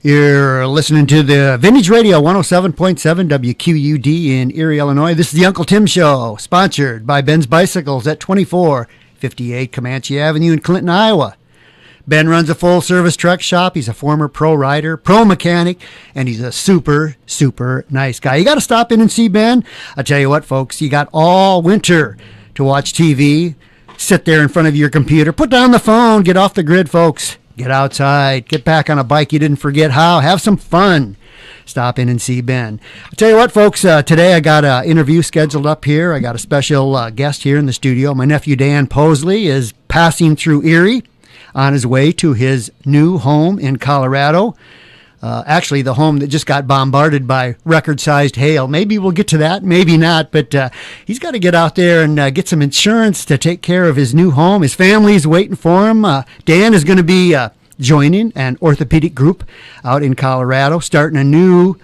You're listening to the Vintage Radio 107.7 WQUD in Erie, Illinois. This is the Uncle Tim Show, sponsored by Ben's Bicycles at 2458 Comanche Avenue in Clinton, Iowa. Ben runs a full-service truck shop. He's a former pro rider, pro mechanic, and he's a super, super nice guy. You got to stop in and see Ben. I tell you what, folks, you got all winter to watch TV, sit there in front of your computer, put down the phone, get off the grid, folks. Get outside, get back on a bike you didn't forget how, have some fun. Stop in and see Ben. I tell you what, folks, today I got an interview scheduled up here. I got a special guest here in the studio. My nephew, Dan Possley, is passing through Erie on his way to his new home in Colorado. Actually, the home that just got bombarded by record-sized hail. Maybe we'll get to that, maybe not, but he's got to get out there and get some insurance to take care of his new home. His family's waiting for him. Dan is going to be joining an orthopedic group out in Colorado, starting a new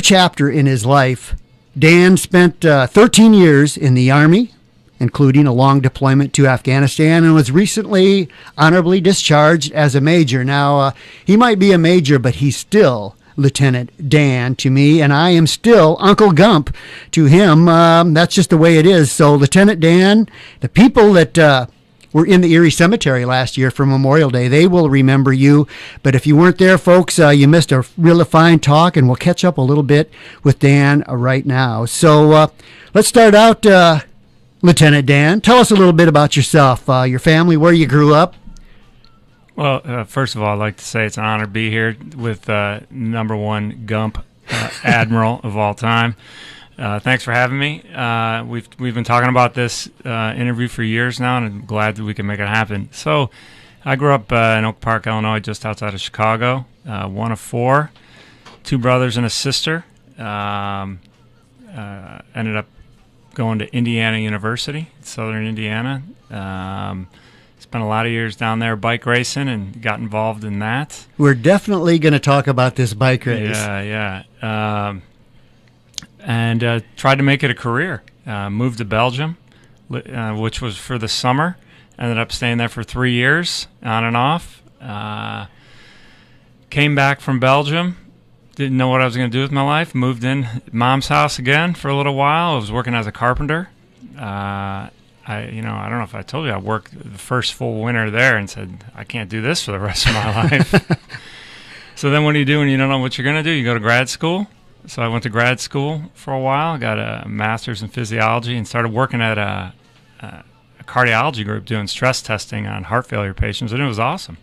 chapter in his life. Dan spent 13 years in the Army, including a long deployment to Afghanistan, and was recently honorably discharged as a major. Now, he might be a major, but he's still Lieutenant Dan to me, and I am still Uncle Gump to him. That's just the way it is. So, Lieutenant Dan, the people that were in the Erie Cemetery last year for Memorial Day, they will remember you. But if you weren't there, folks, you missed a really fine talk, and we'll catch up a little bit with Dan right now. So, let's start out, Lieutenant Dan, tell us a little bit about yourself, your family, where you grew up. Well, first of all, I'd like to say it's an honor to be here with number one Gump Admiral of all time. Thanks for having me. We've been talking about this interview for years now, and I'm glad that we can make it happen. So I grew up in Oak Park, Illinois, just outside of Chicago, one of four, two brothers and a sister. Ended up going to Indiana University, Southern Indiana. Spent a lot of years down there bike racing and got involved in that. We're definitely going to talk about this bike race. Yeah. And tried to make it a career. Moved to Belgium, which was for the summer. Ended up staying there for 3 years, on and off. Came back from Belgium. Didn't know what I was going to do with my life. Moved in Mom's house again for a little while. I was working as a carpenter. I don't know if I told you, I worked the first full winter there and said, I can't do this for the rest of my life. So then what do you do when you don't know what you're going to do? You go to grad school. So I went to grad school for a while, got a master's in physiology, and started working at a cardiology group doing stress testing on heart failure patients, and it was awesome.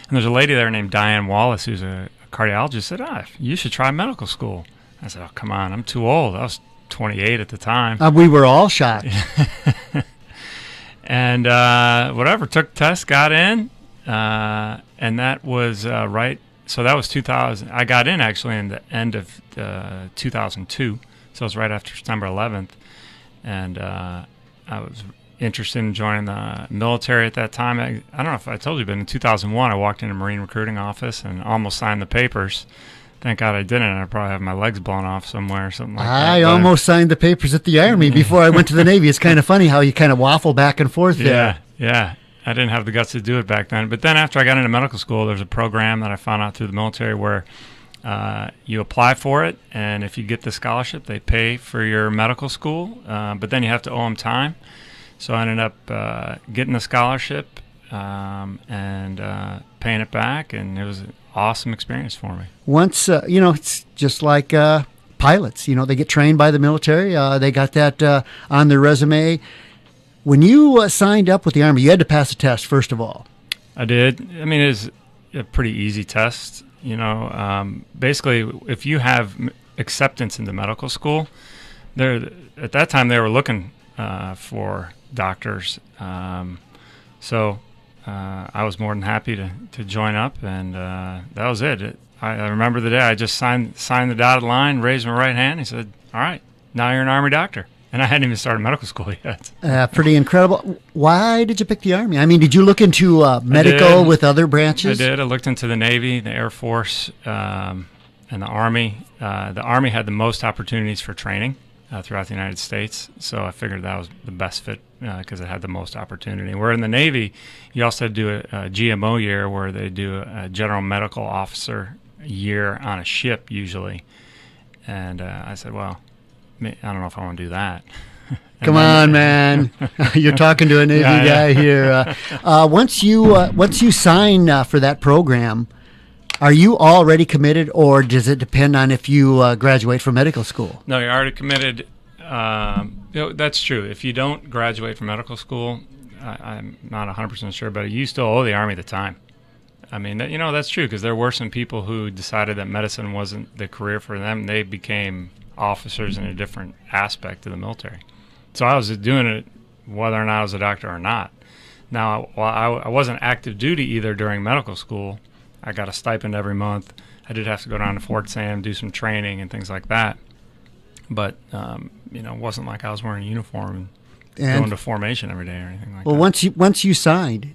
And there's a lady there named Diane Wallace who's a cardiologist, said, you should try medical school. I said, oh, come on, I'm too old. I was 28 at the time. We were all shocked. And whatever, took the test, got in, and that was right. So that was 2000. I got in actually in the end of 2002, so it was right after September 11th. And I was interested in joining the military at that time. I don't know if I told you, but in 2001, I walked in a Marine recruiting office and almost signed the papers. Thank God I didn't. I probably have my legs blown off somewhere or something like that. I almost signed the papers at the Army before I went to the Navy. It's kind of funny how you kind of waffle back and forth there. Yeah. I didn't have the guts to do it back then. But then after I got into medical school, there's a program that I found out through the military where you apply for it, and if you get the scholarship, they pay for your medical school, but then you have to owe them time. So I ended up getting the scholarship and paying it back, and it was an awesome experience for me. Once, it's just like pilots. They get trained by the military. They got that on their resume. When you signed up with the Army, you had to pass a test, first of all. I did. I mean, it was a pretty easy test. Basically, if you have acceptance into medical school, at that time they were looking for doctors. So I was more than happy to join up, and that was it. I remember the day I just signed the dotted line, raised my right hand, and he said, all right, now you're an Army doctor. And I hadn't even started medical school yet. Pretty incredible. Why did you pick the Army? I mean, did you look into medical with other branches? I did. I looked into the Navy, the Air Force, and the Army. The Army had the most opportunities for training throughout the United States, so I figured that was the best fit because it had the most opportunity. Where in the Navy, you also do a GMO year where they do a general medical officer a year on a ship usually. And I said, well, I don't know if I want to do that. Come on, man. You're talking to a Navy guy here. Once you sign for that program, are you already committed, or does it depend on if you graduate from medical school? No, you're already committed. That's true. If you don't graduate from medical school, I'm not 100% sure, but you still owe the Army the time. I mean, that's true, because there were some people who decided that medicine wasn't the career for them. They became officers in a different aspect of the military. So I was doing it whether or not I was a doctor or not. Now, while I wasn't active duty either during medical school, I got a stipend every month. I did have to go down to Fort Sam, do some training and things like that. But, it wasn't like I was wearing a uniform and going to formation every day or anything like that. Well, once you signed,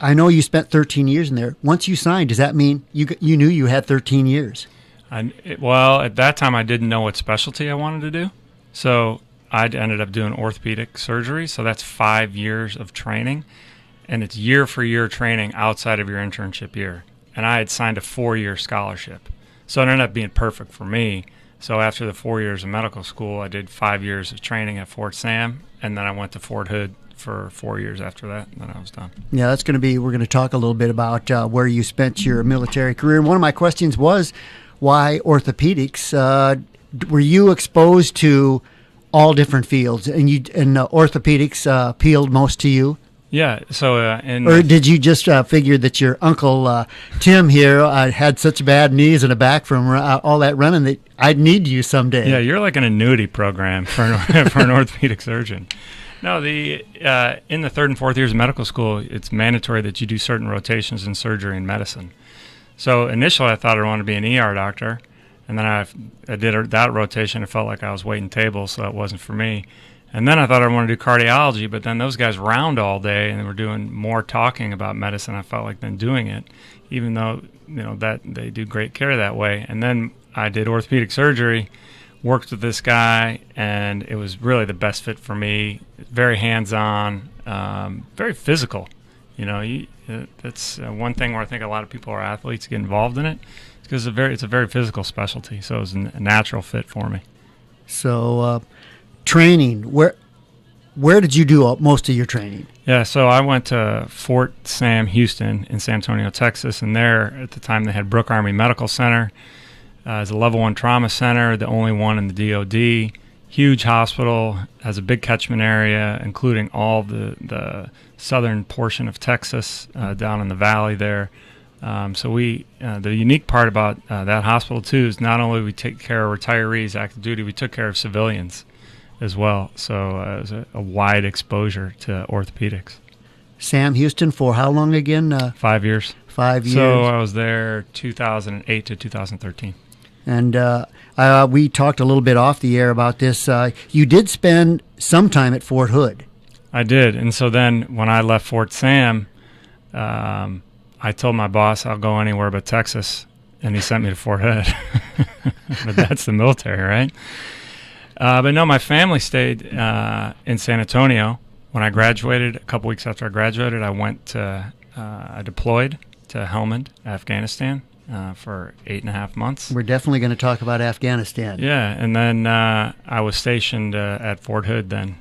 I know you spent 13 years in there. Once you signed, does that mean you knew you had 13 years? Well, at that time, I didn't know what specialty I wanted to do. So I ended up doing orthopedic surgery. So that's 5 years of training. And it's year-for-year training outside of your internship year. And I had signed a 4-year scholarship. So it ended up being perfect for me. So after the 4 years of medical school, I did 5 years of training at Fort Sam, and then I went to Fort Hood for 4 years after that, and then I was done. Yeah, we're going to talk a little bit about where you spent your military career. And one of my questions was, why orthopedics? Were you exposed to all different fields, and orthopedics appealed most to you? Yeah, so or did you just figure that your uncle Tim here had such bad knees and a back from all that running that I'd need you someday? Yeah, you're like an annuity program for an orthopedic surgeon. No, in the 3rd and 4th years of medical school, it's mandatory that you do certain rotations in surgery and medicine. So initially, I thought I wanted to be an ER doctor, and then I did that rotation. It felt like I was waiting tables, so that wasn't for me. And then I thought I wanted to do cardiology, but then those guys round all day and they were doing more talking about medicine, I felt like, than doing it, even though that they do great care that way. And then I did orthopedic surgery, worked with this guy, and it was really the best fit for me. Very hands-on, very physical. That's one thing where I think a lot of people are athletes get involved in it, because it's a very physical specialty. So it was a natural fit for me. So. Training, where did you do most of your training? Yeah, so I went to Fort Sam Houston in San Antonio, Texas, and there at the time they had Brooke Army Medical Center. It's a level 1 trauma center, the only one in the DOD. Huge hospital, has a big catchment area, including all the southern portion of Texas, down in the valley there. So the unique part about that hospital too is not only we take care of retirees, active duty, we took care of civilians as well. So it was a wide exposure to orthopedics. Sam Houston for how long again? 5 years. 5 years. So I was there 2008 to 2013. And we talked a little bit off the air about this. You did spend some time at Fort Hood. I did. And so then when I left Fort Sam, I told my boss I'll go anywhere but Texas, and he sent me to Fort Hood. But that's the military, right? But no, my family stayed in San Antonio. When I graduated, a couple weeks after I graduated, I deployed to Helmand, Afghanistan, for 8.5 months. We're definitely going to talk about Afghanistan. Yeah, and then I was stationed at Fort Hood then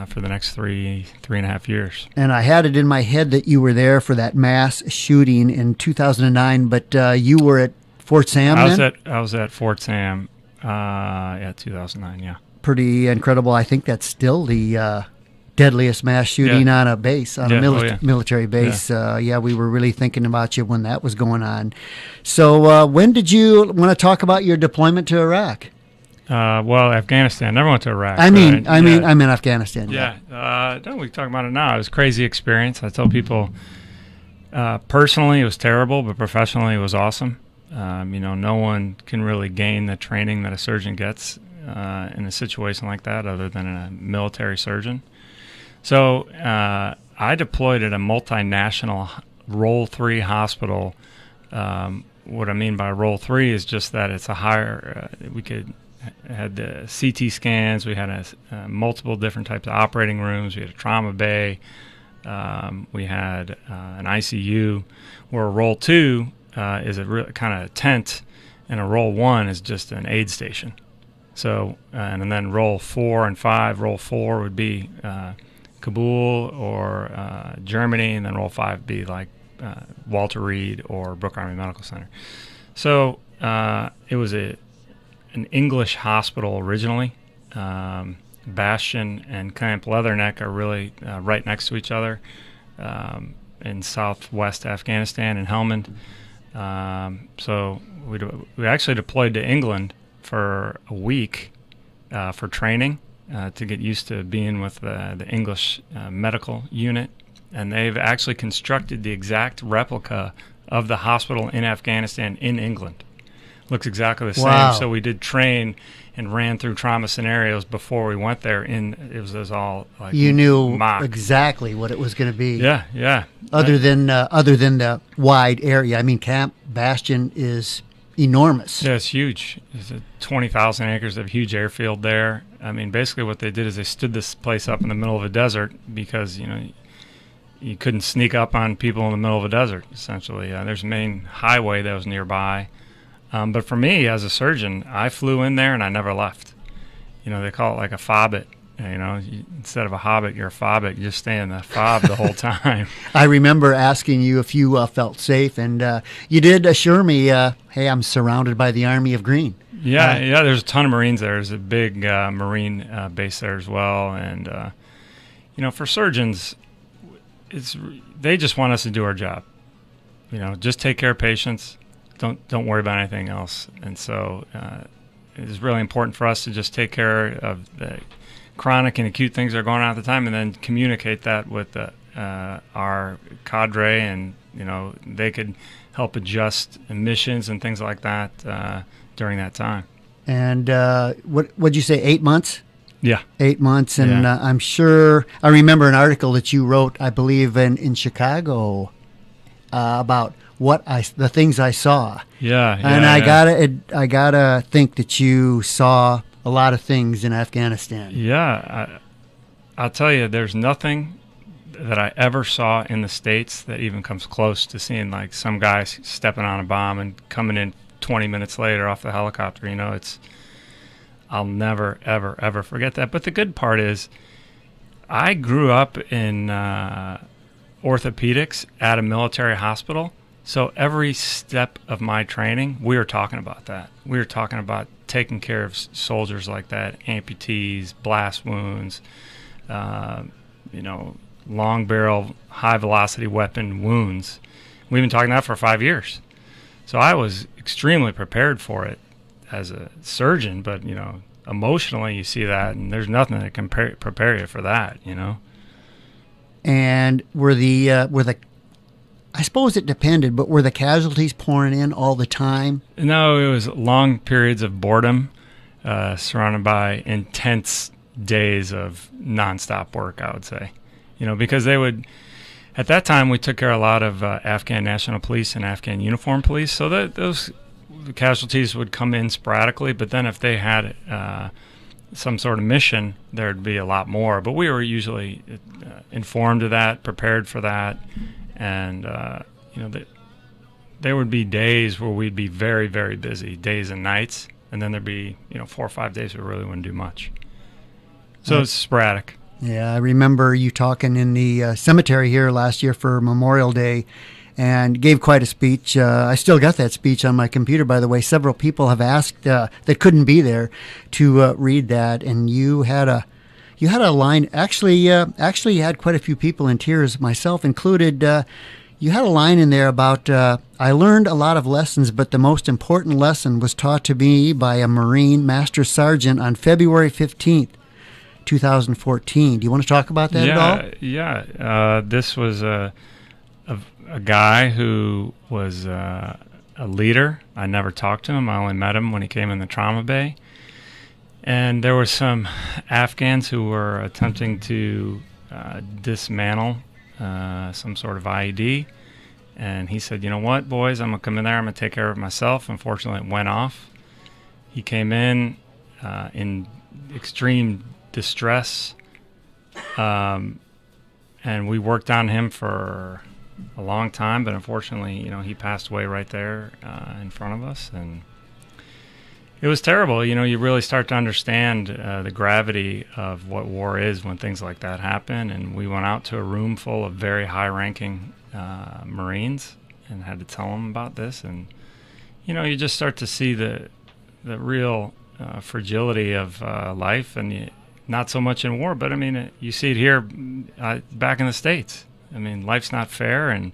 for the next 3.5 years. And I had it in my head that you were there for that mass shooting in 2009, but you were at Fort Sam then? I was at Fort Sam. 2009, yeah. Pretty incredible. I think that's still the deadliest mass shooting on a base, on a military base. Yeah. We were really thinking about you when that was going on. So when did you want to talk about your deployment to Iraq? Well, Afghanistan. Never went to Iraq. I mean Afghanistan. Yeah. No, we can talk about it now. It was a crazy experience. I tell people, personally, it was terrible, but professionally, it was awesome. No one can really gain the training that a surgeon gets in a situation like that other than a military surgeon. So I deployed at a multinational Role 3 hospital. What I mean by Role 3 is just that it's a higher, had the CT scans, we had multiple different types of operating rooms, we had a trauma bay, we had an ICU, where Role 2 is a kind of tent and a roll 1 is just an aid station. So, and then roll 4 and 5. Roll 4 would be Kabul or Germany, and then roll 5 would be like Walter Reed or Brooke Army Medical Center. So it was an English hospital originally. Bastion and Camp Leatherneck are really right next to each other in southwest Afghanistan in Helmand. So we actually deployed to England for a week for training to get used to being with the English medical unit. And they've actually constructed the exact replica of the hospital in Afghanistan in England. Looks exactly the same. Wow. So we did train and ran through trauma scenarios before we went there. It was all like You knew mock. exactly what it was going to be. Yeah. Other than the wide area. I mean, Camp Bastion is enormous. Yeah, it's huge. It's 20,000 acres of huge airfield there. I mean, basically what they did is they stood this place up in the middle of a desert because, you couldn't sneak up on people in the middle of a desert, essentially. There's a main highway that was nearby. But for me, as a surgeon, I flew in there and I never left. They call it like a fobbit. Instead of a hobbit, you're a fobbit. You just stay in the fob the whole time. I remember asking you if you felt safe, and you did assure me, hey, I'm surrounded by the Army of Green. Yeah, there's a ton of Marines there. There's a big Marine base there as well. And, for surgeons, they just want us to do our job. Just take care of patients. Don't worry about anything else. And so it's really important for us to just take care of the chronic and acute things that are going on at the time, and then communicate that with our cadre, and they could help adjust missions and things like that during that time. And what'd you say? 8 months? Yeah, 8 months, and I'm sure I remember an article that you wrote, I believe, in Chicago about the things I saw. Yeah. And I gotta think that you saw a lot of things in Afghanistan. Yeah, I'll tell you, there's nothing that I ever saw in the States that even comes close to seeing like some guy stepping on a bomb and coming in 20 minutes later off the helicopter. I'll never, ever, ever forget that. But the good part is I grew up in orthopedics at a military hospital. So every step of my training, we were talking about that. We were talking about taking care of soldiers like that, amputees, blast wounds, long barrel, high velocity weapon wounds. We've been talking that for 5 years. So I was extremely prepared for it as a surgeon, but, emotionally you see that, and there's nothing that can prepare you for that, And were the I suppose it depended, but were the casualties pouring in all the time? No, it was long periods of boredom, surrounded by intense days of nonstop work, I would say. Because they would, at that time, we took care of a lot of Afghan National Police and Afghan Uniform Police, so those casualties would come in sporadically, but then if they had some sort of mission, there'd be a lot more. But we were usually informed of that, prepared for that. And, there would be days where we'd be very, very busy, days and nights. And then there'd be, 4 or 5 days we really wouldn't do much. So it's sporadic. Yeah, I remember you talking in the cemetery here last year for Memorial Day and gave quite a speech. I still got that speech on my computer, by the way. Several people have asked that couldn't be there to read that. And you had a line. Actually, you had quite a few people in tears, myself included. You had a line in there about, I learned a lot of lessons, but the most important lesson was taught to me by a Marine Master Sergeant on February 15th, 2014. Do you want to talk about that at all? Yeah. This was a guy who was a leader. I never talked to him. I only met him when he came in the trauma bay. And there were some Afghans who were attempting to dismantle some sort of IED. And he said, you know what, boys, I'm going to come in there. I'm going to take care of it myself. Unfortunately, it went off. He came in extreme distress. And we worked on him for a long time. But unfortunately, he passed away right there in front of us. And It was terrible. You really start to understand the gravity of what war is when things like that happen. And we went out to a room full of very high-ranking Marines and had to tell them about this. And, you just start to see the real fragility of life, and not so much in war, but, you see it here back in the States. Life's not fair, and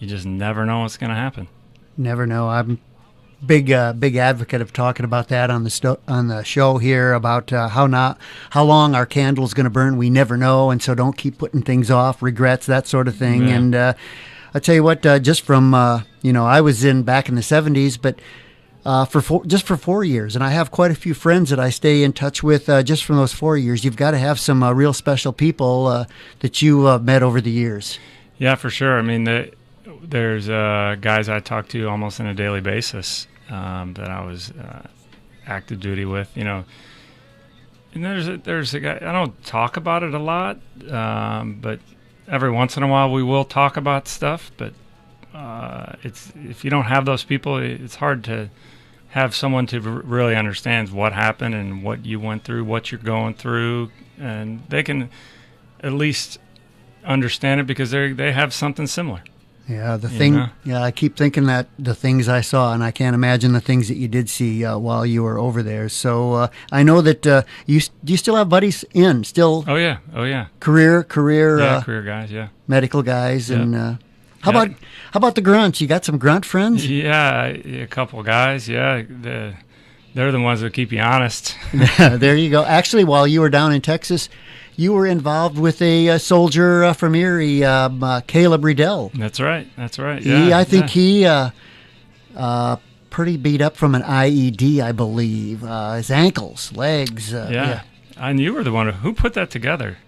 you just never know what's going to happen. Never know. I'm big advocate of talking about that on the show here, about how long our candle's going to burn. We never know, and so don't keep putting things off, regrets, that sort of thing. Yeah. And I tell you what, just from I was back in the 70s, but for 4 years, and I have quite a few friends that I stay in touch with just from those 4 years. You've got to have some real special people that you met over the years. Yeah, for sure. There's guys I talk to almost on a daily basis that I was active duty with, And there's a guy, I don't talk about it a lot, but every once in a while we will talk about stuff. But if you don't have those people, it's hard to have someone to really understands what happened and what you went through, what you're going through, and they can at least understand it because they have something similar. Yeah, I keep thinking that the things I saw, and I can't imagine the things that you did see while you were over there. So I know that you still have buddies still. Oh yeah. Career guys, yeah. Medical guys, yep. And how about the grunts? You got some grunt friends? Yeah, a couple of guys. Yeah, they're the ones that keep you honest. There you go. Actually, while you were down in Texas, you were involved with a soldier from ERIE, Caleb Riddell. That's right. Yeah, I think he pretty beat up from an IED, I believe. His ankles, legs. Yeah. And you were the one who put that together.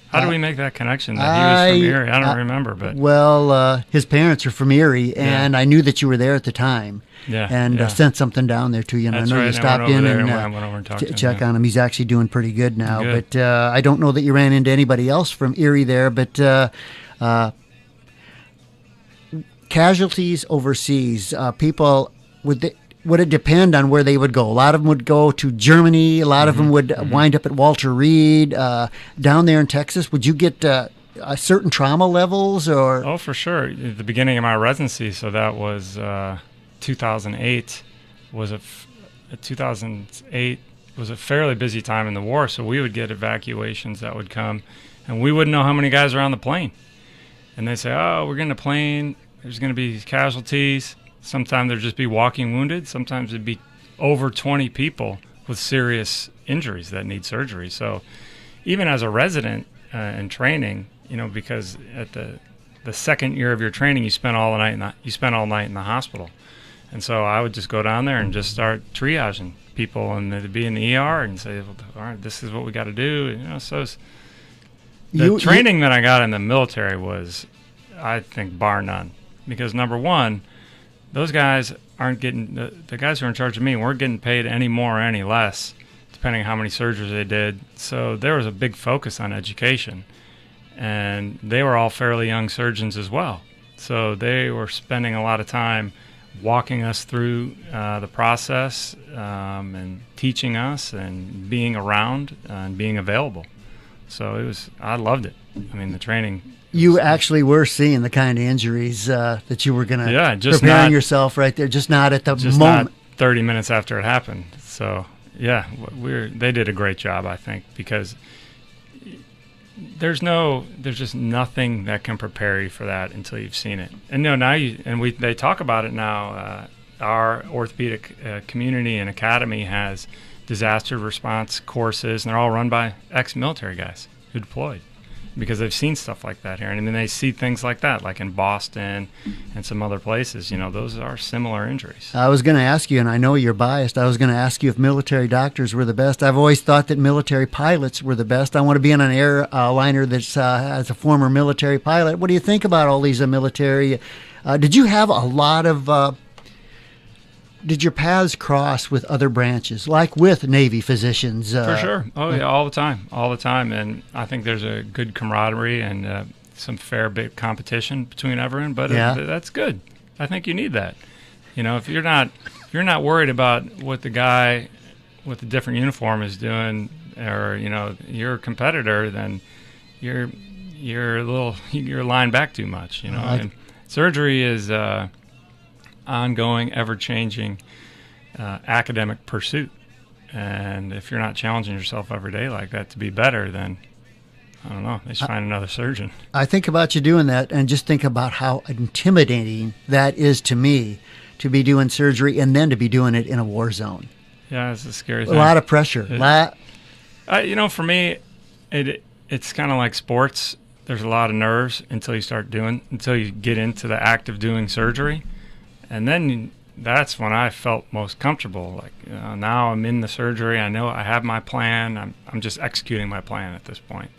How do we make that connection that he was from ERIE? I don't remember, but his parents are from ERIE, and I knew that you were there at the time. Yeah, and sent something down there to you. And That's I know right. you stopped in and went over and talked check on him. He's actually doing pretty good now. Good. But I don't know that you ran into anybody else from ERIE there. But casualties overseas, people would it depend on where they would go? A lot of them would go to Germany. A lot of them would wind up at Walter Reed. Down there in Texas, would you get certain trauma levels? Or Oh, for sure. At the beginning of my residency, so that was 2008, was 2008 was a fairly busy time in the war. So we would get evacuations that would come, and we wouldn't know how many guys are on the plane. And they say, "Oh, we're getting a plane. There's going to be casualties." Sometimes there'd just be walking wounded. Sometimes it'd be over 20 people with serious injuries that need surgery. So even as a resident in training, because at the second year of your training, you spend all night in the hospital. And so I would just go down there and just start triaging people, and they'd be in the ER and say, "Well, all right, this is what we got to do." So the training that I got in the military was, I think, bar none. Because number one, those guys aren't getting, the guys who are in charge of me weren't getting paid any more or any less, depending on how many surgeries they did. So there was a big focus on education. And they were all fairly young surgeons as well. So they were spending a lot of time walking us through the process and teaching us and being around and being available. So I loved it. The training. You actually were seeing the kind of injuries that you were going to preparing yourself right there, just not at the moment. Not 30 minutes after it happened. So, yeah, they did a great job, I think, because there's just nothing that can prepare you for that until you've seen it. And they talk about it now. Our orthopedic community and academy has disaster response courses, and they're all run by ex-military guys who deployed, because they've seen stuff like that here. And then they see things like that, like in Boston and some other places. Those are similar injuries. I was going to ask you, and I know you're biased, I was going to ask you if military doctors were the best. I've always thought that military pilots were the best. I want to be on an airliner that's as a former military pilot. What do you think about all these military? Did you have a lot of... did your paths cross with other branches, like with Navy physicians? For sure. Oh, yeah, all the time. And I think there's a good camaraderie and some fair bit competition between everyone, but that's good. I think you need that. If you're not you're not worried about what the guy with the different uniform is doing, or your competitor, then you're lying back too much. And surgery is ongoing, ever-changing academic pursuit. And if you're not challenging yourself every day like that to be better, then I don't know, they should find another surgeon. I think about you doing that and just think about how intimidating that is to me, to be doing surgery and then to be doing it in a war zone. Yeah, it's a scary thing. A lot of pressure. For me, it's kind of like sports. There's a lot of nerves until you get into the act of doing surgery. And then that's when I felt most comfortable. Like, now I'm in the surgery. I know I have my plan. I'm just executing my plan at this point.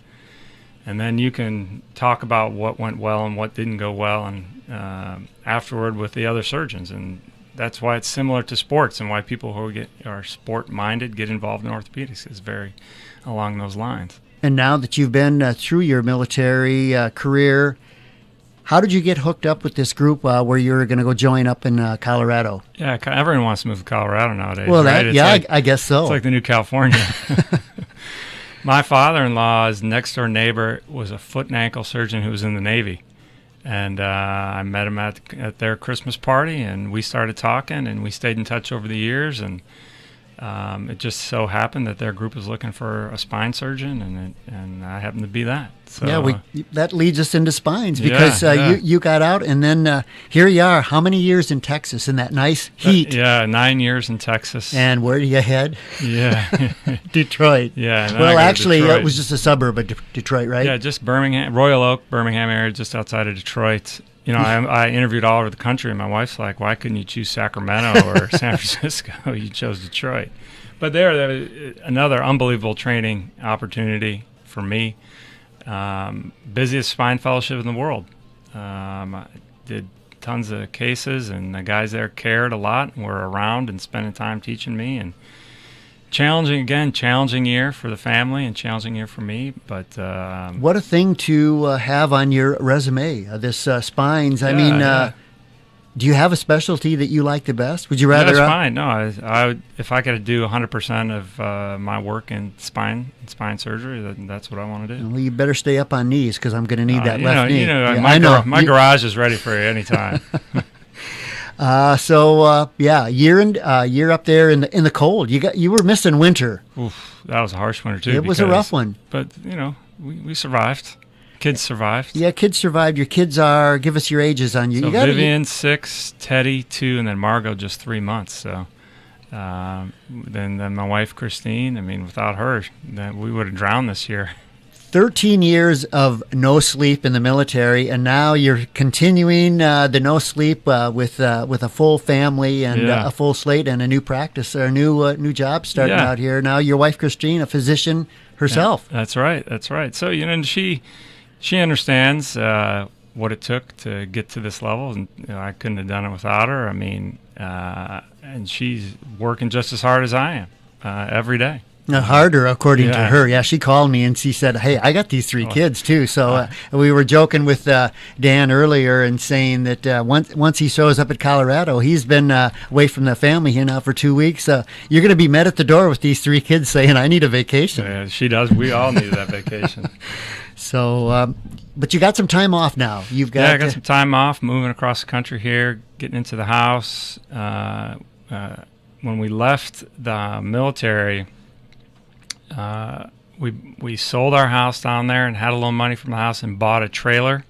And then you can talk about what went well and what didn't go well, and afterward with the other surgeons. And that's why it's similar to sports, and why people who are sport-minded get involved in orthopedics is very along those lines. And now that you've been through your military career, how did you get hooked up with this group where you're going to go join up in Colorado? Yeah, everyone wants to move to Colorado nowadays. Well, right? I guess so. It's like the new California. My father-in-law's next-door neighbor was a foot and ankle surgeon who was in the Navy. And I met him at their Christmas party, and we started talking, and we stayed in touch over the years. And it just so happened that their group was looking for a spine surgeon, and I happened to be that. So, that leads us into spines, because you got out, and then here you are. How many years in Texas in that nice heat? 9 years in Texas. And where do you head? Yeah. Detroit. Yeah. Well, actually, it was just a suburb of Detroit, right? Yeah, just Birmingham, Royal Oak, Birmingham area, just outside of Detroit. I interviewed all over the country, and my wife's like, why couldn't you choose Sacramento or San Francisco? You chose Detroit. But there was another unbelievable training opportunity for me. Busiest spine fellowship in the world. I did tons of cases, and the guys there cared a lot and were around and spending time teaching me. And challenging year for the family and challenging year for me. But what a thing to have on your resume, this spines. Do you have a specialty that you like the best? Would you rather? That's fine. No, I would, if I could do 100% of my work in spine surgery, then that's what I want to do. Well, you better stay up on knees, because I'm going to need that left knee. My garage is ready for you anytime. Year up there in the cold. You were missing winter. Oof, that was a harsh winter too. It was a rough one. But we survived. Kids survived. Yeah, kids survived. Your kids give us your ages on you. So Vivian 6, Teddy 2, and then Margot just 3 months. So then my wife Christine. Without her, then we would have drowned this year. 13 years of no sleep in the military, and now you're continuing the no sleep with a full family and a full slate and a new practice, or a new job starting out here. Now your wife Christine, a physician herself. Yeah, that's right. So and she understands what it took to get to this level, and I couldn't have done it without her. And she's working just as hard as I am every day. Harder, according to her. Yeah, she called me and she said, hey, I got these 3 kids too. So we were joking with Dan earlier and saying that once he shows up at Colorado, he's been away from the family here now for 2 weeks. You're going to be met at the door with these 3 kids saying, I need a vacation. Yeah, she does. We all need that vacation. So, but you got some time off now. I got some time off, moving across the country here, getting into the house. When we left the military, we sold our house down there and had a little money from the house and bought a trailer.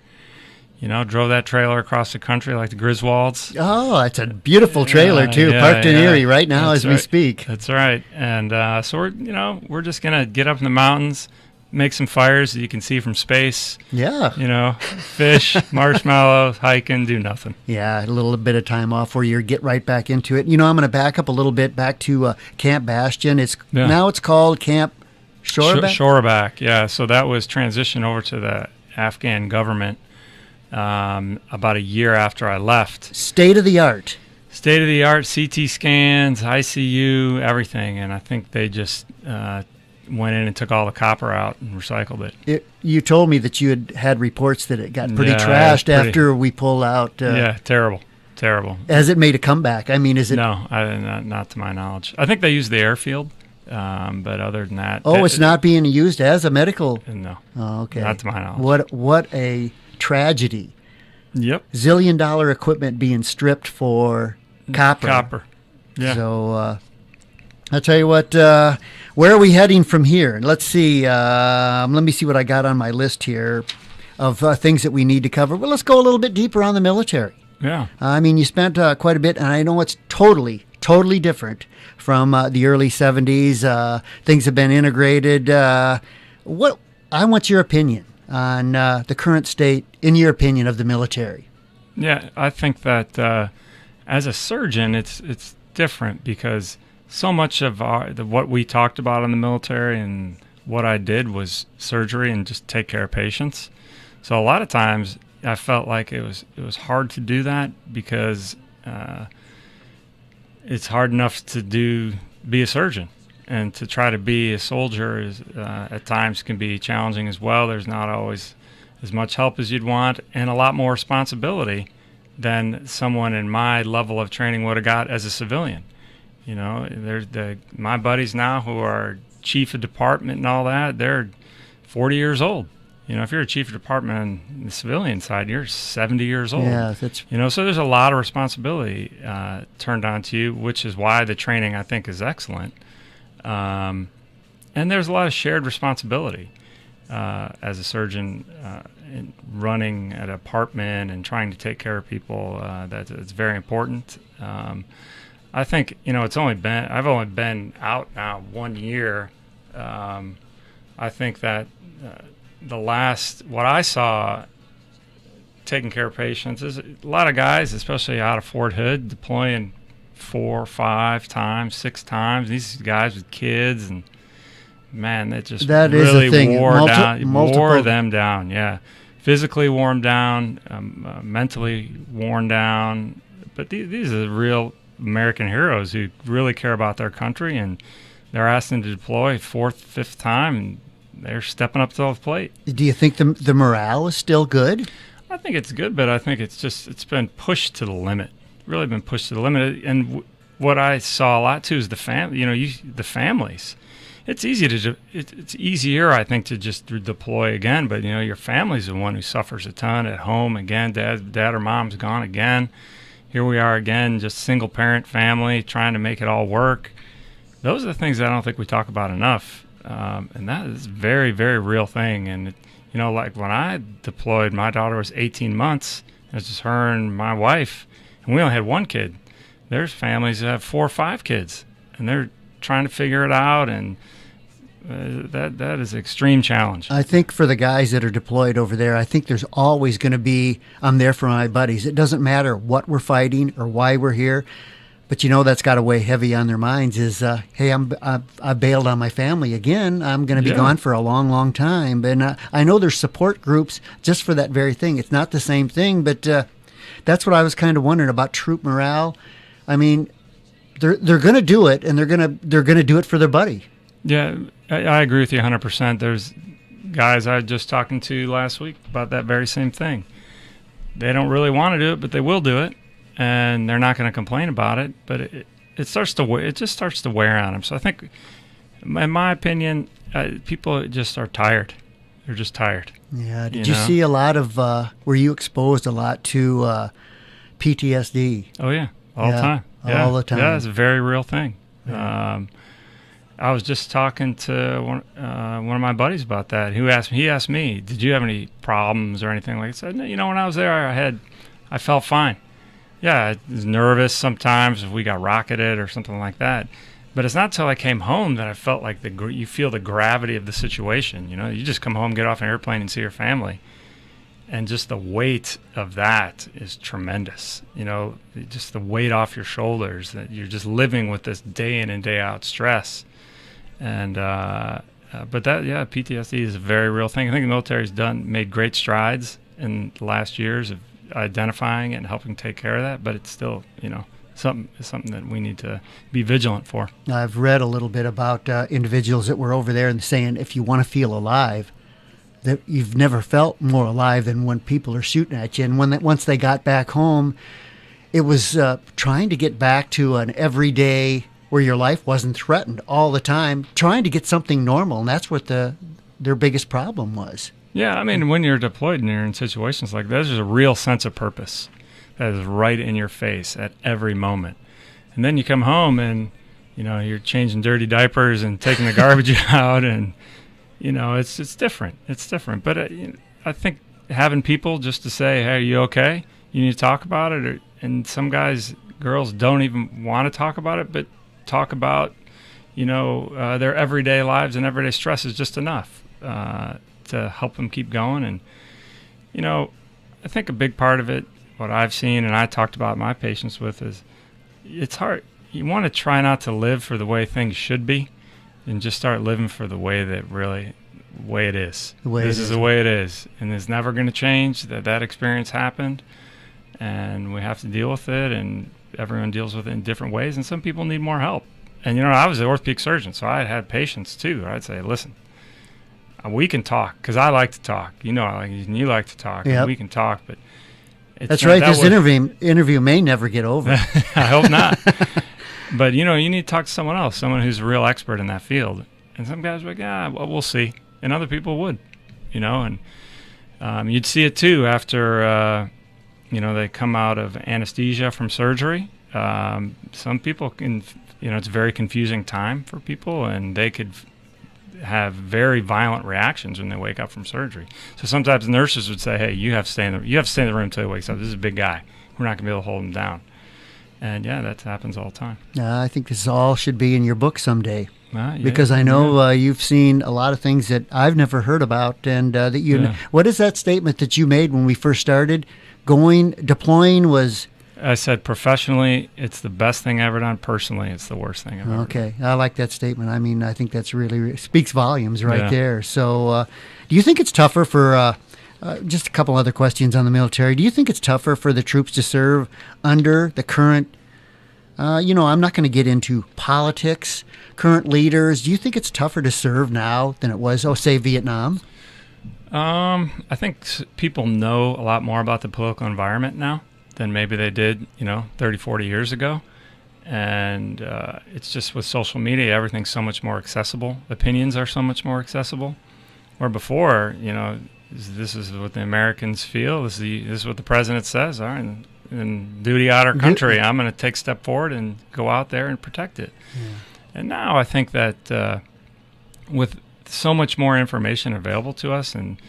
Drove that trailer across the country like the Griswolds. Oh, it's a beautiful trailer too, parked in Erie right now as we speak. That's right. And so we're just gonna get up in the mountains, make some fires that you can see from space. Yeah. Fish, marshmallows, hiking, do nothing. Yeah, a little bit of time off where you get right back into it. I'm going to back up a little bit back to Camp Bastion. Now it's called Camp Shoreback? Shoreback, yeah. So that was transitioned over to the Afghan government about a year after I left. State of the art, CT scans, ICU, everything. And I think they just went in and took all the copper out and recycled it. You told me that you had reports that it got pretty trashed after we pulled out. Terrible. Terrible. Has it made a comeback? I mean, is it? No, not to my knowledge. I think they use the airfield, but other than that, It's not being used as a medical. No. Oh, okay. Not to my knowledge. What a tragedy! Yep. $1 zillion equipment being stripped for copper. Copper. Yeah. So I'll tell you what. Where are we heading from here? Let's see. Let me see what I got on my list here of things that we need to cover. Well, let's go a little bit deeper on the military. Yeah. I mean, you spent quite a bit, and I know it's totally different from the early 70s. Things have been integrated. What I want your opinion on the current state, in your opinion, of the military. Yeah, I think that as a surgeon, it's different because so much of what we talked about in the military and what I did was surgery and just take care of patients. So a lot of times I felt like it was hard to do that because it's hard enough to be a surgeon, and to try to be a soldier is at times can be challenging as well. There's not always as much help as you'd want, and a lot more responsibility than someone in my level of training would have got as a civilian. You know, there's my buddies now who are chief of department and all that. They're 40 years old. You know, if you're a chief of department on the civilian side, you're 70 years old. Yeah, so there's a lot of responsibility turned onto you, which is why the training, I think, is excellent. And there's a lot of shared responsibility as a surgeon in running an apartment and trying to take care of people. It's very important. I think, I've only been out now 1 year. I think that what I saw taking care of patients is a lot of guys, especially out of Fort Hood, deploying 4, 5 times, 6 times. These guys with kids, and man, that really wore them down. Yeah, physically wore them down, mentally worn down. But these are real American heroes who really care about their country, and they're asked them to deploy 4th, 5th time, and they're stepping up to the plate. Do you think the morale is still good? I think it's good, but I think it's been pushed to the limit. Really been pushed to the limit. And what I saw a lot too is the families. It's easier, I think, to just deploy again. But your family's the one who suffers a ton at home again. Dad or mom's gone again. Here we are again, just single parent family trying to make it all work. Those are the things that I don't think we talk about enough. And that is a very, very real thing. And, like when I deployed, my daughter was 18 months. It was just her and my wife, and we only had 1 kid. There's families that have 4 or 5 kids, and they're trying to figure it out, and that is an extreme challenge. I think for the guys that are deployed over there, I think there's always going to be, I'm there for my buddies. It doesn't matter what we're fighting or why we're here. But that's got to weigh heavy on their minds is, hey, I bailed on my family again. I'm going to be gone for a long, long time. And I know there's support groups just for that very thing. It's not the same thing, but that's what I was kind of wondering about troop morale. I mean, they're going to do it, and they're going to do it for their buddy. Yeah, I agree with you 100%. There's guys I was just talking to last week about that very same thing. They don't really want to do it, but they will do it. And they're not going to complain about it, but it just starts to wear on them. So I think, in my opinion, people just are tired. They're just tired. Yeah. Did you see a lot of? Were you exposed a lot to PTSD? Oh yeah, all the time. Yeah. All the time. Yeah, it's a very real thing. Yeah. I was just talking to one of my buddies about that. He asked me, "Did you have any problems or anything like that?" I said, "No, when I was there, I felt fine." Yeah, I was nervous sometimes if we got rocketed or something like that. But it's not until I came home that I felt like you feel the gravity of the situation. You just come home, get off an airplane, and see your family. And just the weight of that is tremendous. Just the weight off your shoulders, that you're just living with this day in and day out stress. And but PTSD is a very real thing. I think the military's made great strides in the last years of identifying it and helping take care of that, but it's still, something that we need to be vigilant for. I've read a little bit about individuals that were over there and saying if you want to feel alive, that you've never felt more alive than when people are shooting at you. And once they got back home, it was trying to get back to an everyday where your life wasn't threatened all the time, trying to get something normal, and that's what their biggest problem was. Yeah, I mean, when you're deployed and you're in situations like this, there's a real sense of purpose that is right in your face at every moment. And then you come home and, you're changing dirty diapers and taking the garbage out, and, it's different. It's different. But I think having people just to say, hey, are you okay? You need to talk about it. And some girls don't even want to talk about it, but talk about, their everyday lives and everyday stress is just enough to help them keep going. And, I think a big part of it, what I've seen and I talked about my patients with, is it's hard. You want to try not to live for the way things should be and just start living for the way that really way it is. This is the way it is, and it's never going to change. That experience happened, and we have to deal with it, and everyone deals with it in different ways, and some people need more help. And I was an orthopedic surgeon, so I had patients too. I'd say, listen, we can talk, because I like to talk. You like to talk. Yep. And we can talk, but that's right. This interview may never get over. I hope not. But you need to talk to someone else, someone who's a real expert in that field. And some guys are like, well, we'll see. And other people would, and you'd see it too after, they come out of anesthesia from surgery. Some people can, it's a very confusing time for people, and they could have very violent reactions when they wake up from surgery. So sometimes nurses would say, hey, you have to stay in the room until he wakes up. This is a big guy. We're not going to be able to hold him down. And yeah, that happens all the time. I think this all should be in your book someday. Yeah, because I know you've seen a lot of things that I've never heard about, and that you. Yeah. What is that statement that you made when we first started? Deploying was. I said professionally, it's the best thing I've ever done. Personally, it's the worst thing I've ever done. Okay, I like that statement. I mean, I think that's really speaks volumes right there. So, do you think it's tougher for? Just a couple other questions on the military. Do you think it's tougher for the troops to serve under the current? I'm not going to get into politics, current leaders. Do you think it's tougher to serve now than it was, say, Vietnam? I think people know a lot more about the political environment now than maybe they did, 30, 40 years ago. And it's just with social media, everything's so much more accessible. Opinions are so much more accessible. Where before, this is what the Americans feel. This is what the president says. All right, and duty out our country. I'm going to take a step forward and go out there and protect it. Yeah. And now I think that with so much more information available to us, and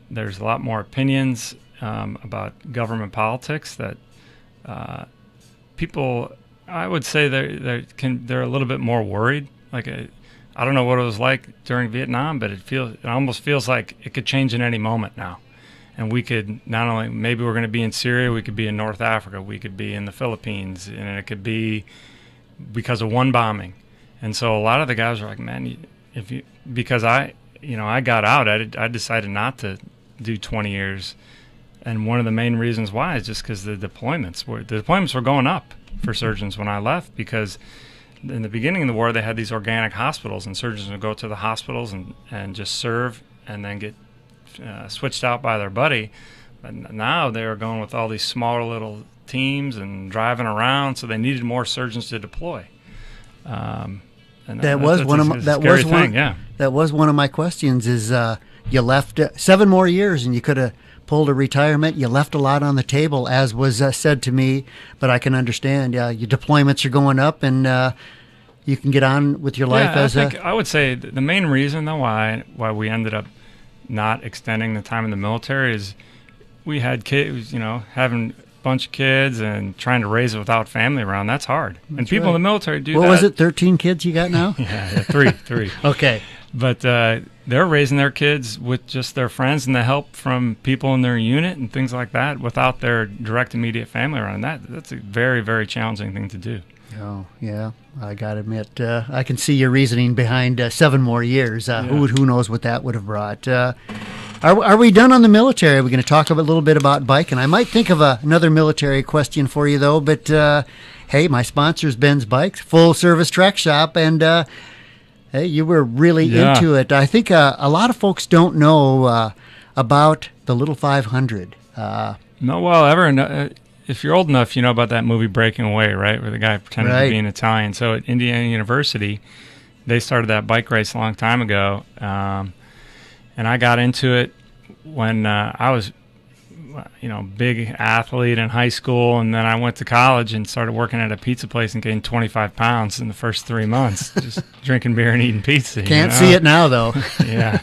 there's a lot more opinions about government politics, that people, I would say, they're a little bit more worried. Like I don't know what it was like during Vietnam, but it almost feels like it could change in any moment now. And we could not only, maybe we're going to be in Syria, we could be in North Africa, we could be in the Philippines, and it could be because of one bombing. And so a lot of the guys are like, man, because I got out, I decided not to do 20 years. And one of the main reasons why is just because the deployments were going up for surgeons when I left, because in the beginning of the war, they had these organic hospitals, and surgeons would go to the hospitals and just serve and then get switched out by their buddy. But now they were going with all these smaller little teams and driving around, so they needed more surgeons to deploy. And that was one of my questions. Is you left 7 more years, and you could have pulled a retirement. You left a lot on the table, as was said to me. But I can understand. Your deployments are going up, and you can get on with your life I would say the main reason, though, why we ended up not extending the time in the military is we had kids, having a bunch of kids and trying to raise it without family around. That's hard. And people in the military do that. What was it, 13 kids you got now? Yeah, three. Okay. But they're raising their kids with just their friends and the help from people in their unit and things like that without their direct immediate family around. That's a very, very challenging thing to do. Oh, yeah. I got to admit, I can see your reasoning behind 7 more years. Who knows what that would have brought. Are we done on the military? Are we going to talk a little bit about biking? I might think of another military question for you, though. But, hey, my sponsor is Ben's Bikes, full-service trek shop, and hey, you were really into it. I think a lot of folks don't know about the Little 500. No, well, if you're old enough, you know about that movie Breaking Away, right? Where the guy pretended to be an Italian. So at Indiana University, they started that bike race a long time ago. And I got into it when I was, big athlete in high school. And then I went to college and started working at a pizza place and gained 25 pounds in the first 3 months, just drinking beer and eating pizza. Can't see it now, though. Yeah.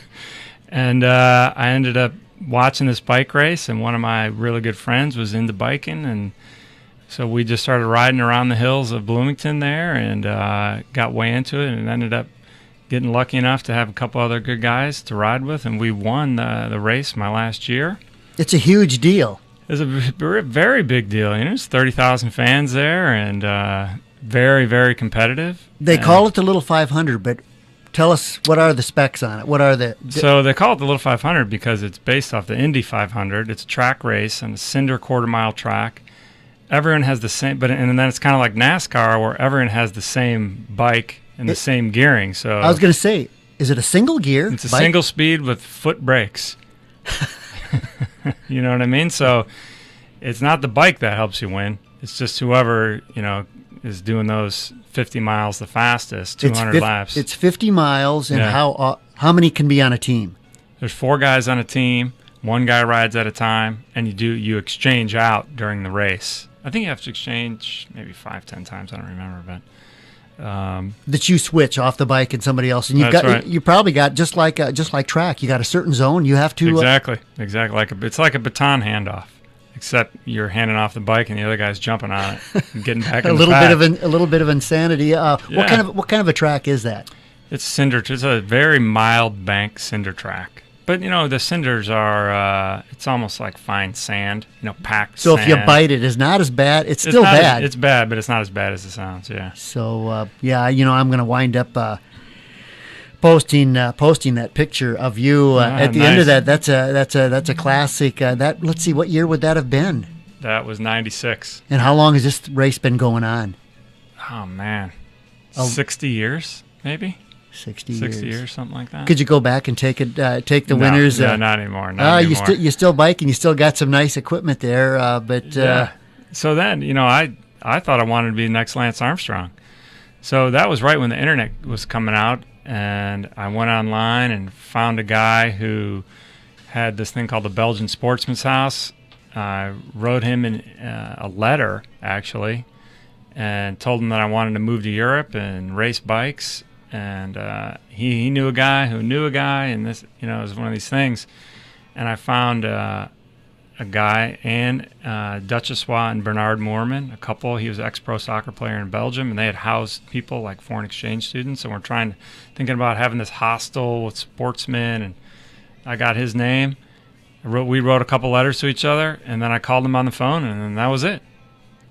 And I ended up watching this bike race, and one of my really good friends was into biking, and so we just started riding around the hills of Bloomington there, and got way into it, and ended up getting lucky enough to have a couple other good guys to ride with, and we won the race my last year. It's a huge deal. It's a very big deal. There's 30,000 fans there, and very, very competitive. They call it the Little 500, but tell us, what are the specs on it? What are the... So they call it the Little 500 because it's based off the Indy 500. It's a track race on a cinder quarter-mile track. Everyone has the same... And then it's kind of like NASCAR, where everyone has the same bike and the same gearing. So I was going to say, is it a single gear It's a bike? single speed with foot brakes. You know what I mean? So it's not the bike that helps you win. It's just whoever, is doing those 50 miles the fastest, 200 laps. It's 50 miles, and how many can be on a team? There's 4 guys on a team. 1 guy rides at a time, and you exchange out during the race. I think you have to exchange maybe 5-10 times. I don't remember, but that you switch off the bike and somebody else, and you probably got just like track. You got a certain zone you have to exactly. It's like a baton handoff. Except you're handing off the bike and the other guy's jumping on it and getting back in the pack. A little bit of insanity. What kind of a track is that? It's cinder. It's a very mild bank cinder track. But the cinders are it's almost like fine sand, packed. So sand. if you bite it, it's not as bad. It's still bad. It's bad, but it's not as bad as it sounds. Yeah. So I'm going to wind up posting that picture of you at the end of that. That's a classic. Let's see, what year would that have been? That was 96. And how long has this race been going on? Oh man, 60 years maybe. 60 years, something like that. Could you go back and take the winners? No, not anymore. Anymore. You still biking. You still got some nice equipment there, but yeah. So then I thought I wanted to be the next Lance Armstrong. So that was right when the internet was coming out. And I went online and found a guy who had this thing called the Belgian Sportsman's House. I wrote him a letter, actually, and told him that I wanted to move to Europe and race bikes. And he knew a guy who knew a guy, and this, it was one of these things. And I found a guy, and Duchessois and Bernard Moorman, a couple. He was an ex-pro soccer player in Belgium, and they had housed people like foreign exchange students. And we're thinking about having this hostel with sportsmen, and I got his name. We wrote a couple letters to each other, and then I called him on the phone, and then that was it.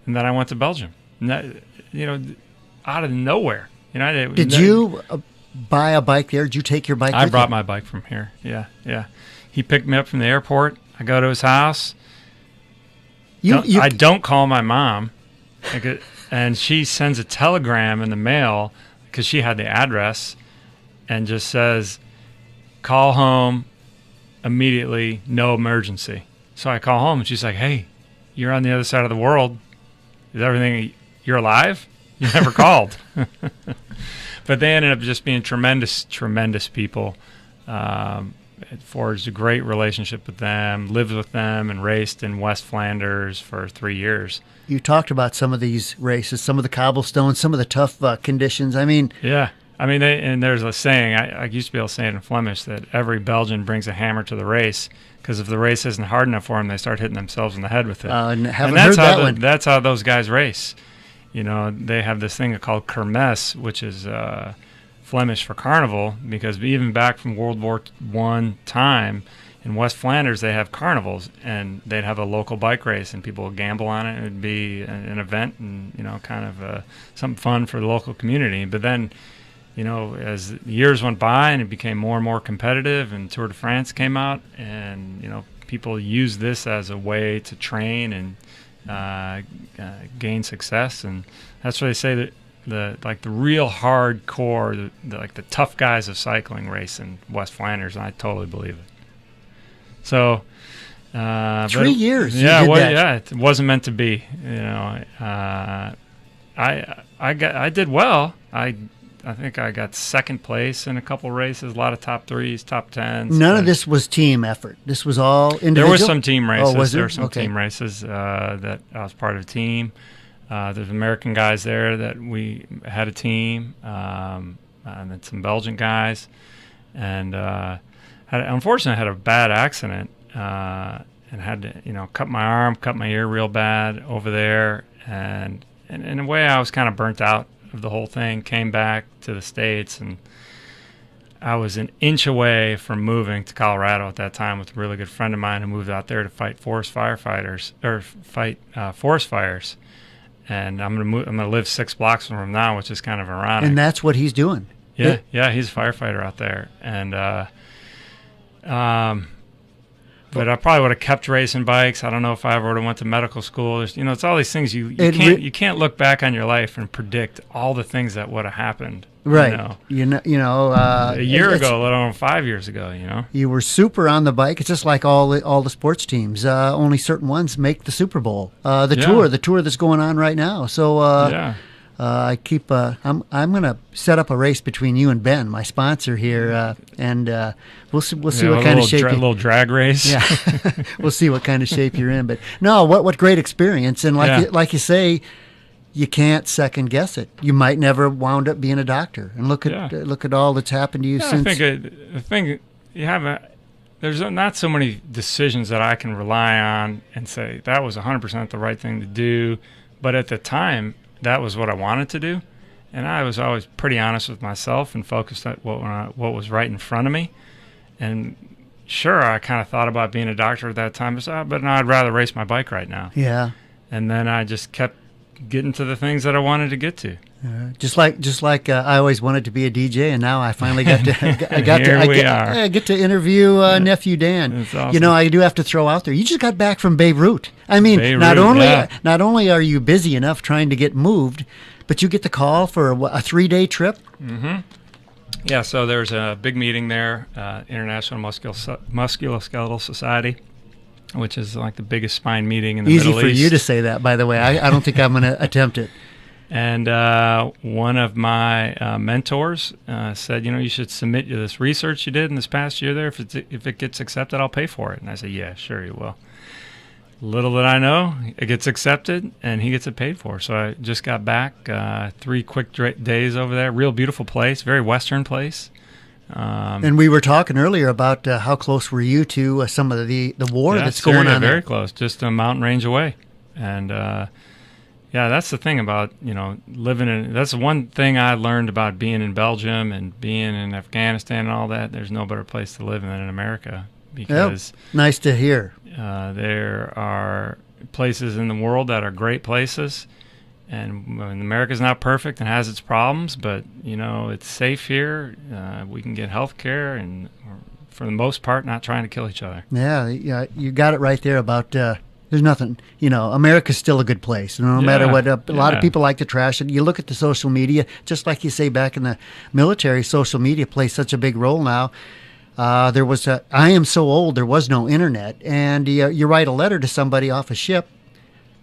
And then I went to Belgium. And that, out of nowhere. Did you buy a bike there? Did you take your bike? I brought my bike from here. Yeah. He picked me up from the airport. I go to his house. I don't call my mom, and she sends a telegram in the mail because she had the address, and just says, "Call home immediately. No emergency." So I call home, and she's like, "Hey, you're on the other side of the world. Is everything? You're alive? You never called." But they ended up just being tremendous people. Forged a great relationship with them, lived with them, and raced in West Flanders for 3 years. You talked about some of these races, some of the cobblestones, some of the tough conditions. Yeah. And there's a saying, I used to be able to say it in Flemish, that every Belgian brings a hammer to the race, because if the race isn't hard enough for them, they start hitting themselves in the head with it. And heard that one. That's how those guys race. They have this thing called kermesse, which is Flemish for carnival, because even back from World War I time, in West Flanders they have carnivals, and they'd have a local bike race, and people would gamble on it. It would be an event, and kind of something fun for the local community. But then, as years went by and it became more and more competitive, and Tour de France came out, and people use this as a way to train and gain success, and that's why they say that the real hardcore, the tough guys of cycling race in West Flanders, and I totally believe it. So 3 years. Yeah, you did that. yeah, it wasn't meant to be. You know, I did well. I think I got second place in a couple races. A lot of top threes, top tens. None of this was team effort. This was all individual. There were some team races. Oh, was there? There were some team races that I was part of a team. There's American guys there that we had a team, and then some Belgian guys. And unfortunately, I had a bad accident and had to, cut my arm, cut my ear real bad over there. And in a way, I was kind of burnt out of the whole thing. Came back to the States, and I was an inch away from moving to Colorado at that time with a really good friend of mine who moved out there to fight forest fires. And I'm gonna live 6 blocks from him now, which is kind of ironic. And that's what he's doing. Yeah, he's a firefighter out there, and but I probably would have kept racing bikes. I don't know if I ever would have went to medical school. There's, it's all these things you can't look back on your life and predict all the things that would have happened. Right. A year ago, let alone 5 years ago. You were super on the bike. It's just like all the sports teams. Only certain ones make the Super Bowl. The tour that's going on right now. So I keep. I'm going to set up a race between you and Ben, my sponsor here, and we'll see what kind of shape. A little drag race. Yeah, we'll see what kind of shape you're in. But no, what great experience, and like you say, you can't second guess it. You might never wound up being a doctor, and look at all that's happened to you since. I think the thing you have there's not so many decisions that I can rely on and say that was 100% the right thing to do, but at the time, that was what I wanted to do, and I was always pretty honest with myself and focused on what was right in front of me. And sure, I kind of thought about being a doctor at that time, but no, I'd rather race my bike right now. Yeah. And then I just kept getting to the things that I wanted to get to. Just like I always wanted to be a DJ, and now I finally got to. I get to interview nephew Dan. That's awesome. I do have to throw out there. You just got back from Beirut. I mean, not only are you busy enough trying to get moved, but you get the call for a 3-day trip. Mm-hmm. Yeah. So there's a big meeting there, International Musculoskeletal Society, which is like the biggest spine meeting in the Middle East. Easy for you to say that, by the way. I don't think I'm going to attempt it. And one of my mentors said, you should submit this research you did in this past year there. If it gets accepted, I'll pay for it. And I said, yeah, sure you will. Little did I know, it gets accepted, and he gets it paid for. So I just got back, 3 quick days over there. Real beautiful place, very Western place. And we were talking earlier about how close were you to some of the war that's going on there. Very close, just a mountain range away. And that's the thing about living in. That's the one thing I learned about being in Belgium and being in Afghanistan and all that. There's no better place to live than in America, because nice to hear. There are places in the world that are great places, and America's not perfect and has its problems, but it's safe here. We can get health care, and for the most part, not trying to kill each other. Yeah, you got it right there about. There's nothing, America's still a good place. No matter what, a lot of people like to trash it. You look at the social media, just like you say back in the military, social media plays such a big role now. I am so old, there was no internet. And you write a letter to somebody off a ship,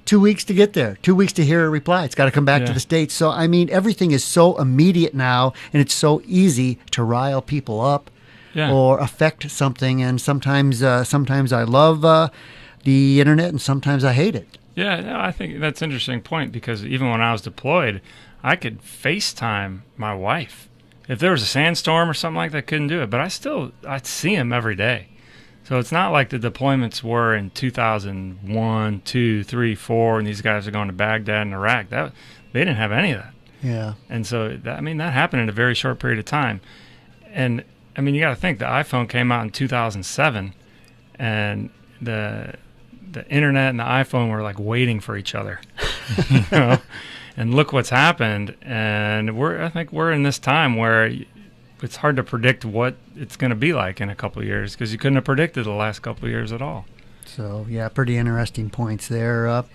2 weeks to get there, 2 weeks to hear a reply. It's got to come back to the States. So, I mean, everything is so immediate now, and it's so easy to rile people up or affect something. And sometimes I love the internet, and sometimes I hate it. Yeah, I think that's an interesting point, because even when I was deployed, I could FaceTime my wife. If there was a sandstorm or something like that, I couldn't do it, but I'd see him every day. So it's not like the deployments were in 2001, 2, 3, 4, and these guys are going to Baghdad and Iraq. They didn't have any of that. Yeah. And so, that happened in a very short period of time. And, you got to think, the iPhone came out in 2007, and the internet and the iPhone were like waiting for each other, and look what's happened. And I think we're in this time where it's hard to predict what it's going to be like in a couple of years, because you couldn't have predicted the last couple of years at all. So pretty interesting points there.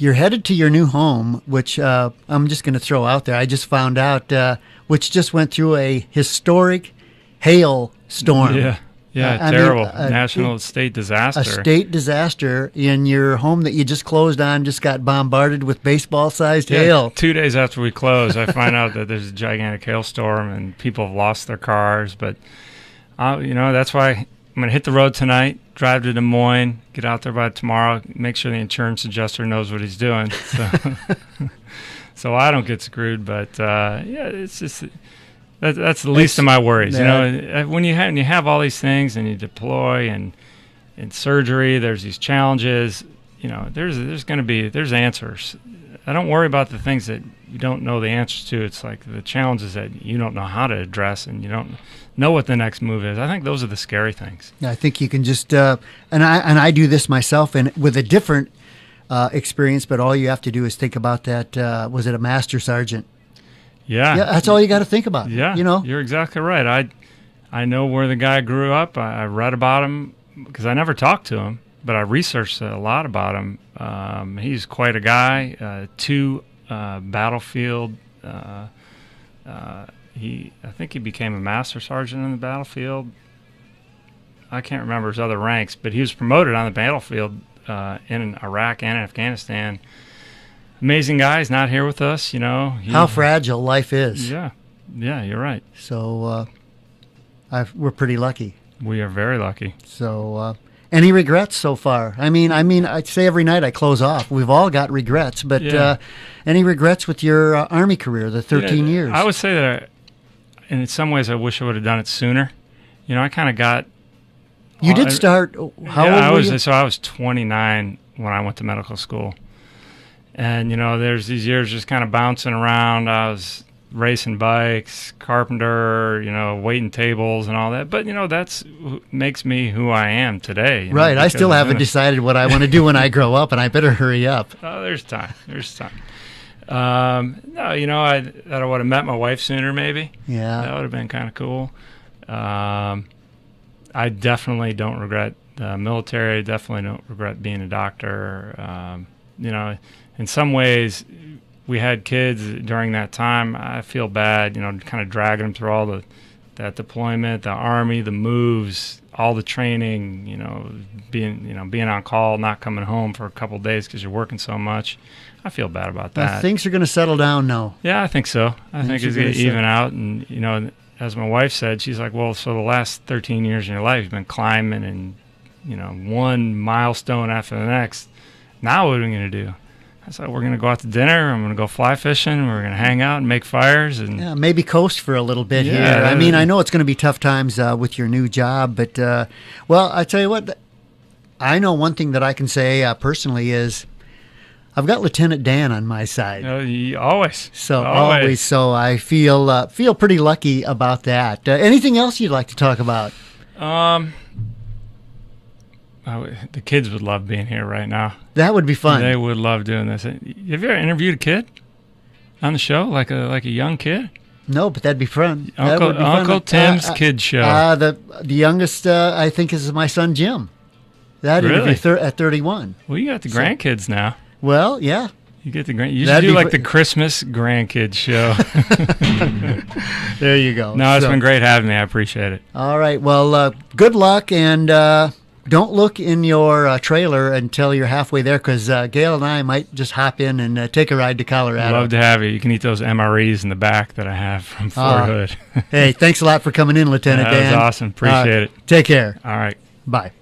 You're headed to your new home, which I'm just going to throw out there. I just found out, which just went through a historic hail storm. Yeah. Yeah, terrible. National state disaster. A state disaster in your home that you just closed on just got bombarded with baseball-sized hail. 2 days after we closed, I find out that there's a gigantic hailstorm and people have lost their cars. But, that's why I'm going to hit the road tonight, drive to Des Moines, get out there by tomorrow, make sure the insurance adjuster knows what he's doing. So I don't get screwed. But, it's just... That's the least of my worries. When you have all these things and you deploy and in surgery, there's these challenges. There's answers. I don't worry about the things that you don't know the answers to. It's like the challenges that you don't know how to address and you don't know what the next move is. I think those are the scary things. I think you can just and I do this myself and with a different experience, but all you have to do is think about that. Was it a master sergeant? Yeah, that's all you got to think about. Yeah, you're exactly right. I know where the guy grew up. I read about him because I never talked to him, but I researched a lot about him. He's quite a guy. 2 battlefield. I think he became a master sergeant in the battlefield. I can't remember his other ranks, but he was promoted on the battlefield in Iraq and Afghanistan. Amazing guy. He's not here with us, How fragile life is. Yeah, you're right. So we're pretty lucky. We are very lucky. So any regrets so far? I mean, I'd say every night I close off. We've all got regrets, but any regrets with your Army career, the 13 years? I would say that in some ways I wish I would have done it sooner. I kind of got... You did start... How old were you? So I was 29 when I went to medical school. And, there's these years just kind of bouncing around. I was racing bikes, carpenter, waiting tables and all that. But, that's makes me who I am today. Right. I still haven't decided what I want to do when I grow up, and I better hurry up. Oh, there's time. No, I would have met my wife sooner maybe. Yeah. That would have been kind of cool. I definitely don't regret the military. I definitely don't regret being a doctor. In some ways, we had kids during that time. I feel bad, kind of dragging them through all that deployment, the Army, the moves, all the training, being on call, not coming home for a couple of days because you're working so much. I feel bad about that. Things are going to settle down now. Yeah, I think so. I think it's going to even out. And, as my wife said, she's like, well, so the last 13 years in your life, you've been climbing and, one milestone after the next. Now what are we going to do? I said, we're going to go out to dinner. I'm going to go fly fishing. We're going to hang out and make fires. And maybe coast for a little bit here. I mean, I know it's going to be tough times with your new job. But, I tell you what, I know one thing that I can say personally is I've got Lieutenant Dan on my side. Always. So always. So I feel pretty lucky about that. Anything else you'd like to talk about? The kids would love being here right now. That would be fun. They would love doing this. Have you ever interviewed a kid on the show, like a young kid? No, but that'd be fun. Uncle Tim's Kid Show. The youngest, I think, is my son Jim. That really? Interview at 31. Well, you got the grandkids now. Well, yeah. You get the you should do like the Christmas grandkids show. There you go. No, it's been great having me. I appreciate it. All right. Well, good luck, and don't look in your trailer until you're halfway there, because Gail and I might just hop in and take a ride to Colorado. Love to have you. You can eat those MREs in the back that I have from Fort Hood. Hey, thanks a lot for coming in, Lieutenant Dan. That was awesome. Appreciate it. Take care. All right. Bye.